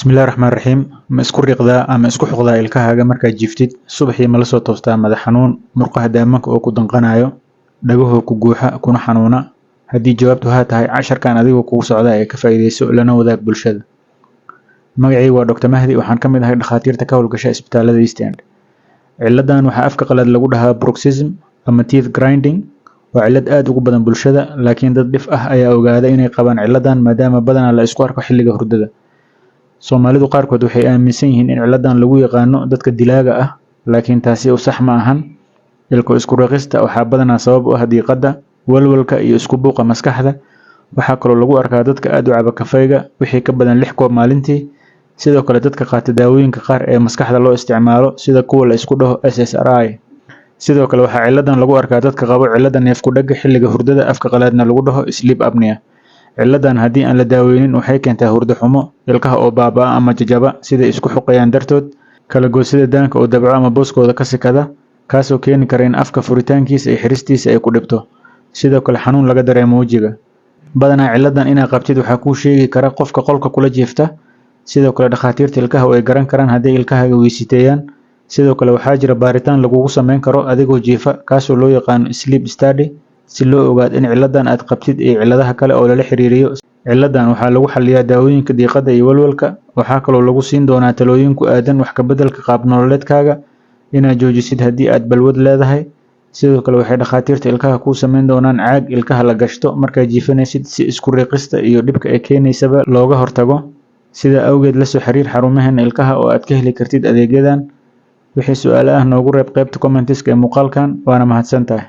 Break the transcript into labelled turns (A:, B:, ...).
A: Bismillahi Raxmaani Raxiim. Ma isku riiqdaa ama isku xoqdaa ilkahaaga markaad jiiftid? Subaxii ma la soo toostaa madax xanuun, murqaha daamanka oo ku danqanayo, dhagahoo ku guuxa kuna xanuuna? Haddii jawaabtu haa tahay, casharkan adigoo kugu socda ee ka faa'iidayso lana wadaag bulshada. Magacaygu waa Dr. Mahdi, waxaan ka mid ahay dhakhaatiirta ka howlgasha isbitaalada East End. Ciladan waxaa afka qalaad lagu dhahaa bruxism ama teeth grinding. Waa cilad aad ugu badan bulshada, laakiin dad dhif ah ayaa ogaada inay qabaan ciladan maadaama badanaa la isku arko xilliga hurdada. Soomaalidu qaarkood waxay aaminsan yihiin in ciladan lagu yaqaano dadka dilaaga ah, laakiin taasi sax ma ahan. Ilko isku riiqista waxaa badanaa sabab u ah diiqada, walwalka iyo isku buuqa maskaxda. Waxaa kaloo lagu arkaa dadka aad u caba kafeyga wixii ka badan 6 koob maalintii. Sidoo kale dadka qaata daawooyinka qaar ee maskaxda loo isticmaalo sida kuwa la isku dhaho SSRI. Sidoo kale waxaa ciladan lagu arkaa dadka qabo cilada neef ku dhagga xilliga hurdada, afka qalaadna lagu dhaho sleep apnea. Ciladan haddii aan la daaweynin waxay keentaa hurdo xumo, ilkaha oo baabaa ama jajaba sida isku xoqayaan dartood, kala goosida daanka oo dabco ama booskooda ka sikada, kaasoo keeni kara in afka furitaankiisa iyo xiristiisa ay ku dhibto. Sidoo kale xanuun laga dareemo wejiga. Badanaa ciladan inaad qabtid waxaa kuu sheegi kara qofka qolka kula jiifta. Sidoo kale dhakhaatiirta ilkaha way garan karaan haddii ilkahaaga weysiteeyaan. Sidoo kale waxaa jira baaritaan lagugu sameyn karo adigoo jiifa kaasoo loo yaqaano sleep study si loo ogaado in ciladan aad qabtid iyo ciladaha kale oo lala xiriiriyo. Ciladan waxaa lagu xalliyaa daawooyinka diiqada iyo walwalka. Waxaa kaloo lagu siin doonaa talooyin ku aadan wax ka beddelka qaab nololeedkaaga, inaad joojisid haddii aad balwad leedahay. Sidoo kale waxay dhakhaatiirta ilkaha kuu sameyn doonaan caag ilkaha la gashto markaad jiifanaysid si isku riiqista iyo dhibka ay keenaysaba looga hortago. Sidaa awgeed la soo xiriir xarumaheena ilkaha oo aad ka heli kartid adeegyadan. Wixii su'aalo ah noogu reeb qaybta comments ee muuqaalkan. Waana mahadsantahay.